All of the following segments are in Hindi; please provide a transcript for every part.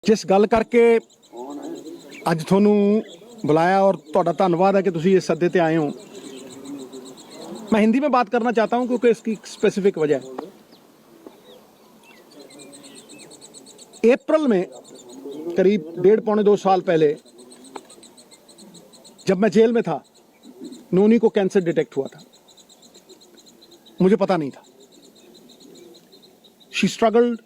जिस गल करके अज थोनू बुलाया और तुहाडा धन्नवाद है कि तुसीं इस सदे ते आए हो। मैं हिंदी में बात करना चाहता हूं क्योंकि इसकी स्पेसिफिक वजह है। अप्रैल में करीब 1.5-2 साल पहले जब मैं जेल में था, नोनी को कैंसर डिटेक्ट हुआ था। मुझे पता नहीं था। She struggled,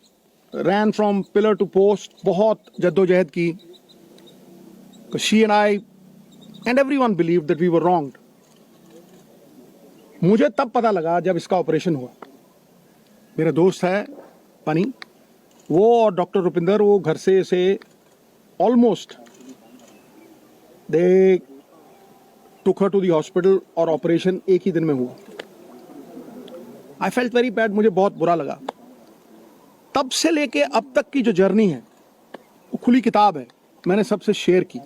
ran from pillar to post, बहुत जद्दोजहद की। She and I and everyone believed that we were wronged. मुझे तब पता लगा जब इसका ऑपरेशन हुआ। मेरा दोस्त है पनी, वो और डॉक्टर रुपिंदर, वो घर से almost they took her to the hospital और ऑपरेशन एक ही दिन में हुआ। आई फेल्ट वेरी बैड, मुझे बहुत बुरा लगा। तब से लेके अब तक की जो जर्नी है वो खुली किताब है, मैंने सबसे शेयर की।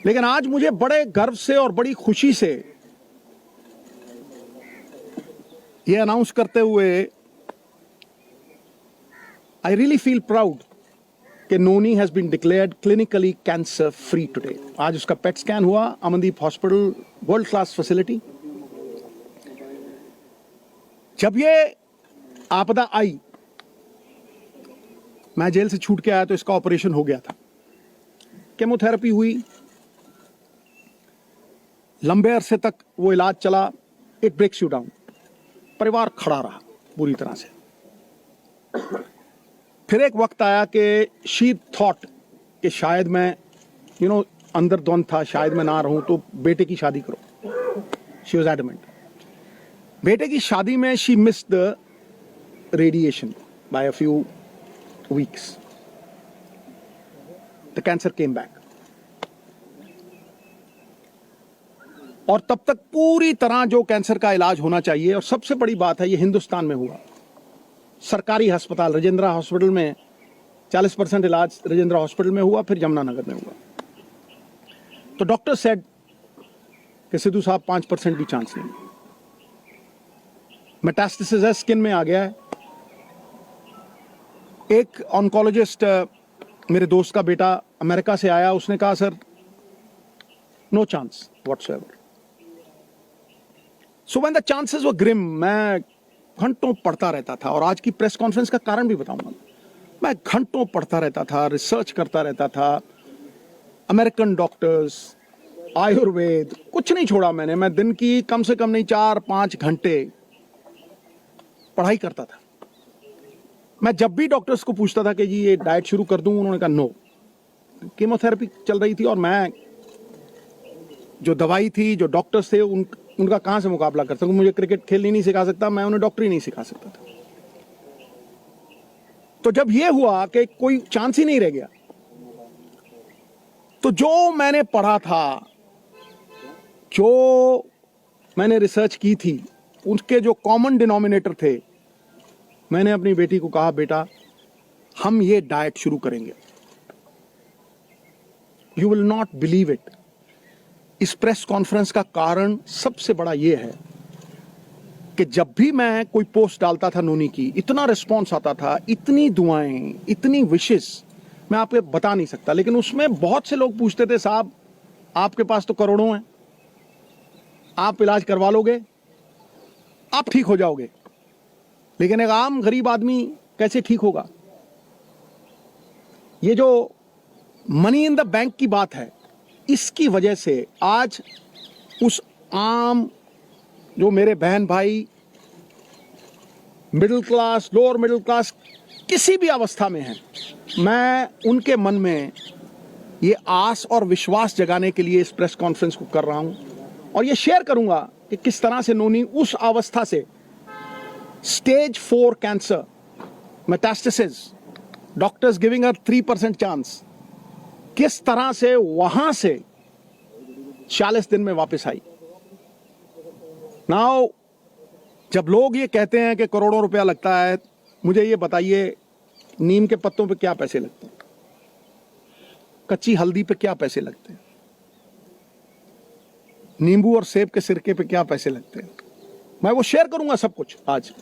लेकिन आज मुझे बड़े गर्व से और बड़ी खुशी से ये अनाउंस करते हुए आई रियली फील प्राउड कि Noni has been declared clinically cancer free today. आज उसका पेट स्कैन हुआ, Amandeep hospital, world class facility. जब ये आपदा आई, मैं जेल से छूट के आया तो इसका ऑपरेशन हो गया था। केमोथेरेपी हुई, लंबे अरसे तक वो इलाज चला। It breaks you down. परिवार खड़ा रहा पूरी तरह से। फिर एक वक्त आया कि शी थॉट कि शायद मैं अंदर द्वंद था, शायद मैं ना रहूं, तो बेटे की शादी करो। She was adamant. बेटे की शादी में she missed the radiation by a few weeks. The cancer came back. और तब तक पूरी तरह जो कैंसर का इलाज होना चाहिए, और सबसे बड़ी बात है ये हिंदुस्तान में हुआ। सरकारी अस्पताल राजेंद्र हॉस्पिटल में 40% इलाज राजेंद्र हॉस्पिटल में हुआ, फिर यमुनानगर में हुआ। तो डॉक्टर सेड कि सिद्धू साहब 5% भी चांस नहीं। मेटास्टेसिस है, स्किन में आ गया है। एक ऑन्कोलॉजिस्ट, मेरे दोस्त का बेटा अमेरिका से आया, उसने कहा sir no chance whatsoever. So when the chances were grim, मैं घंटों पढ़ता रहता था। और आज की प्रेस कॉन्फ्रेंस का कारण भी बताऊंगा। मैं घंटों पढ़ता रहता था, रिसर्च करता रहता था, अमेरिकन डॉक्टर्स, आयुर्वेद, कुछ नहीं छोड़ा मैंने। मैं दिन की कम से कम नहीं 4-5 घंटे पढ़ाई करता था। मैं जब भी डॉक्टर्स को पूछता था कि जी ये डाइट शुरू कर दूं, उन्होंने कहा नो। कीमोथेरेपी चल रही थी और मैं जो दवाई थी, जो डॉक्टर्स थे, उनका कहां से मुकाबला कर सकूं। मुझे क्रिकेट खेलनी नहीं सिखा सकता, मैं उन्हें डॉक्टरी नहीं सिखा सकता था। तो जब ये हुआ कि कोई चांस ही नहीं रह गया, तो जो मैंने पढ़ा था, जो मैंने रिसर्च की थी, उसके जो कॉमन डिनोमिनेटर थे, मैंने अपनी बेटी को कहा बेटा हम ये डाइट शुरू करेंगे। You will not believe it. इस प्रेस कॉन्फ्रेंस का कारण सबसे बड़ा यह है कि जब भी मैं कोई पोस्ट डालता था नोनी की, इतना रिस्पॉन्स आता था, इतनी दुआएं, इतनी विशेस, मैं आपको बता नहीं सकता। लेकिन उसमें बहुत से लोग पूछते थे साहब आपके पास तो करोड़ों हैं, आप इलाज करवा लोगे, आप ठीक हो जाओगे, लेकिन एक आम गरीब आदमी कैसे ठीक होगा। ये जो मनी इन द बैंक की बात है, इसकी वजह से आज उस आम जो मेरे बहन भाई middle class, lower middle class, किसी भी अवस्था में हैं, मैं उनके मन में ये आस और विश्वास जगाने के लिए इस प्रेस कॉन्फ्रेंस को कर रहा हूं। और ये शेयर करूंगा कि किस तरह से नोनी उस अवस्था से, stage 4 cancer, metastasis, doctors giving her 3% chance, किस तरह से वहां से 40 दिन में वापस आई। नाउ जब लोग ये कहते हैं कि करोड़ों रुपया लगता है, मुझे ये बताइए नीम के पत्तों पे क्या पैसे लगते हैं, कच्ची हल्दी पे क्या पैसे लगते हैं, नींबू और सेब के सिरके पे क्या पैसे लगते हैं। मैं वो शेयर करूंगा सब कुछ आज।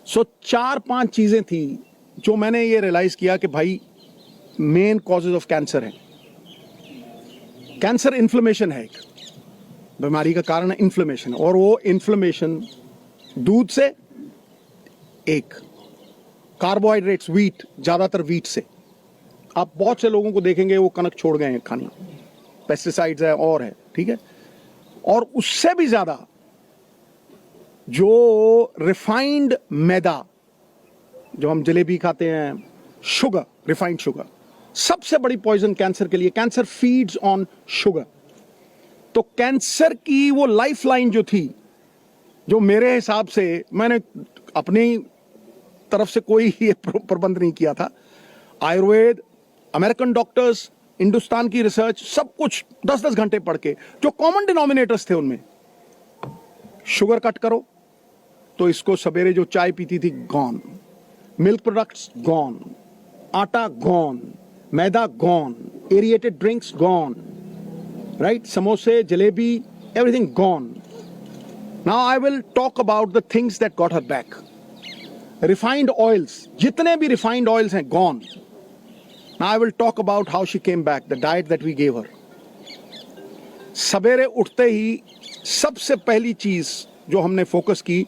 सो 4-5 चीजें थी जो मैंने ये रियलाइज किया कि भाई मेन कॉजेज ऑफ कैंसर है, कैंसर इन्फ्लेमेशन है, एक बीमारी का कारण है इन्फ्लेमेशन, और वो इन्फ्लेमेशन दूध से, एक कार्बोहाइड्रेट्स व्हीट, ज्यादातर व्हीट से। आप बहुत से लोगों को देखेंगे वो कनक छोड़ गए हैं खानी, पेस्टिसाइड्स है और है, ठीक है। और उससे भी ज्यादा जो रिफाइंड मैदा, जो हम जलेबी खाते हैं, शुगर, रिफाइंड शुगर, सबसे बड़ी पॉइजन कैंसर के लिए। Cancer feeds on sugar. तो कैंसर की वो लाइफलाइन जो थी, जो मेरे हिसाब से, मैंने अपनी तरफ से कोई ये प्रबंध नहीं किया था, आयुर्वेद, अमेरिकन डॉक्टर्स, हिंदुस्तान की रिसर्च, सब कुछ 10-10 घंटे पढ़ के, जो कॉमन डिनोमिनेटर्स थे उनमें, शुगर कट करो, तो इसको सवेरे जो चाय पीती थी gone, milk products gone, atta gone, maida gone, aerated drinks gone, right, समोसे, jalebi, everything gone. Now I will talk about the things that got her back. Refined oils, जितने भी रिफाइंड ऑयल्स हैं gone. Now I will talk about how she came back, the diet that we gave her. सवेरे उठते ही सबसे पहली चीज जो हमने फोकस की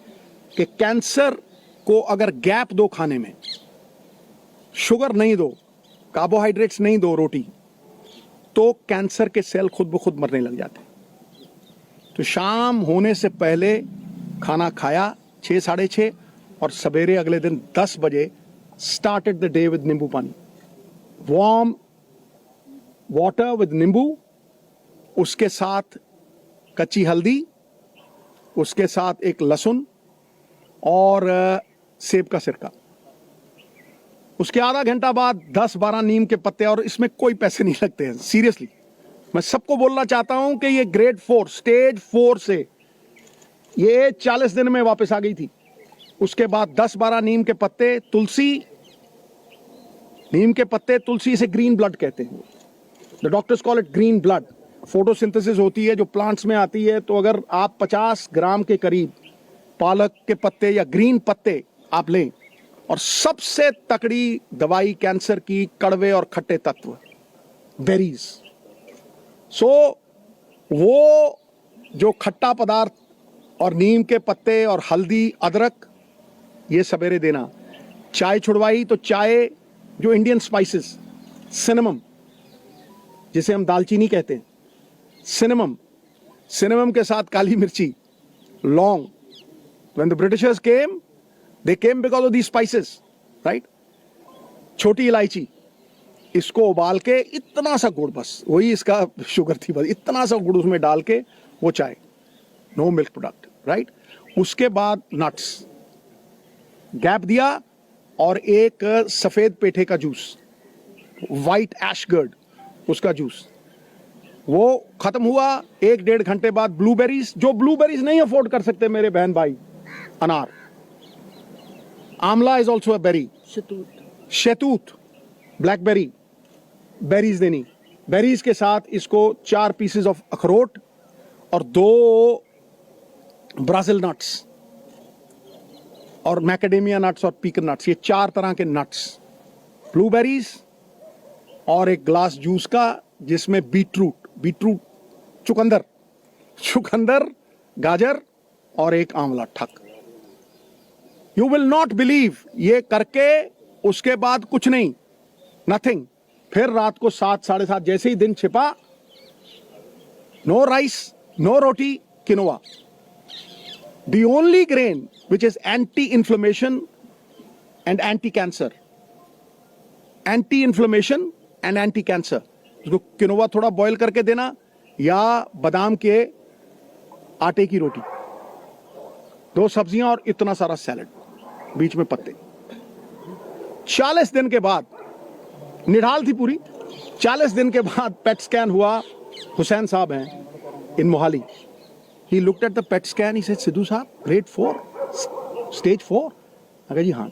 कि कैंसर को अगर गैप दो खाने में, शुगर नहीं दो, कार्बोहाइड्रेट्स नहीं दो, रोटी, तो कैंसर के सेल खुद ब खुद मरने लग जाते। तो शाम होने से पहले खाना खाया 6-6:30, और सवेरे अगले दिन 10 बजे स्टार्टेड द डे विद नींबू पानी, वार्म वाटर विद नींबू, उसके साथ कच्ची हल्दी, उसके साथ एक लहसुन और सेब का सिरका। उसके आधा घंटा बाद 10-12 नीम के पत्ते, और इसमें कोई पैसे नहीं लगते हैं, सीरियसली। मैं सबको बोलना चाहता हूं कि ये ग्रेड 4, स्टेज 4 से ये 40 दिन में वापस आ गई थी। उसके बाद 10-12 नीम के पत्ते, तुलसी, नीम के पत्ते, तुलसी, इसे ग्रीन ब्लड कहते हैं, the doctors call it green blood. Photosynthesis होती है जो प्लांट्स में आती है, तो अगर आप 50 ग्राम के करीब पालक के पत्ते या ग्रीन पत्ते आप लें, और सबसे तकड़ी दवाई कैंसर की, कड़वे और खट्टे तत्व, बेरीज। सो वो जो खट्टा पदार्थ और नीम के पत्ते और हल्दी, अदरक, ये सवेरे देना। चाय छुड़वाई तो चाय, जो इंडियन स्पाइसेस, सिनेमम, जिसे हम दालचीनी कहते हैं, सिनेमम, सिनेमम के साथ काली मिर्ची, लौंग। When the Britishers came, they came because of these spices, right? छोटी इलायची, इसको उबाल के इतना सा गुड़, बस वही इसका शुगर थी, बस इतना सा गुड़ उसमें डाल के वो चाय, नो मिल्क प्रोडक्ट, राइट। उसके बाद नट्स, गैप दिया, और एक सफेद पेठे का जूस, वाइट एशगर्ड, उसका जूस, वो खत्म हुआ। 1-1.5 घंटे बाद ब्लूबेरीज, जो ब्लूबेरीज नहीं अफोर्ड कर सकते मेरे बहन भाई, अनार, amla is also a berry, शहतूत, ब्लैकबेरी, बेरीज देनी। बेरीज के साथ इसको 4 पीसेस ऑफ अखरोट और 2 ब्राजील नट्स और मैकेडेमिया नट्स और पीकन नट्स, ये 4 तरह के नट्स, ब्लूबेरीज, और एक ग्लास जूस का जिसमें बीटरूट, चुकंदर, गाजर और एक आंवला, ठक। यू विल नॉट बिलीव, ये करके उसके बाद कुछ नहीं, नथिंग। फिर रात को 7-7:30 जैसे ही दिन छिपा, no rice, no roti, quinoa, the only grain which is anti inflammation and anti cancer, anti inflammation and anti cancer. उसको किनोवा थोड़ा बॉईल करके देना, या बादाम के आटे की रोटी, 2 सब्जियां और इतना सारा सैलेड, बीच में पत्ते। 40 दिन के बाद, निढाल थी पूरी, 40 दिन के बाद पेट स्कैन हुआ। हुसैन साहब हैं in Mohali, he looked at the PET scan, he said, Sidhu साहब, ग्रेड 4, स्टेज 4। अगर जी हाँ,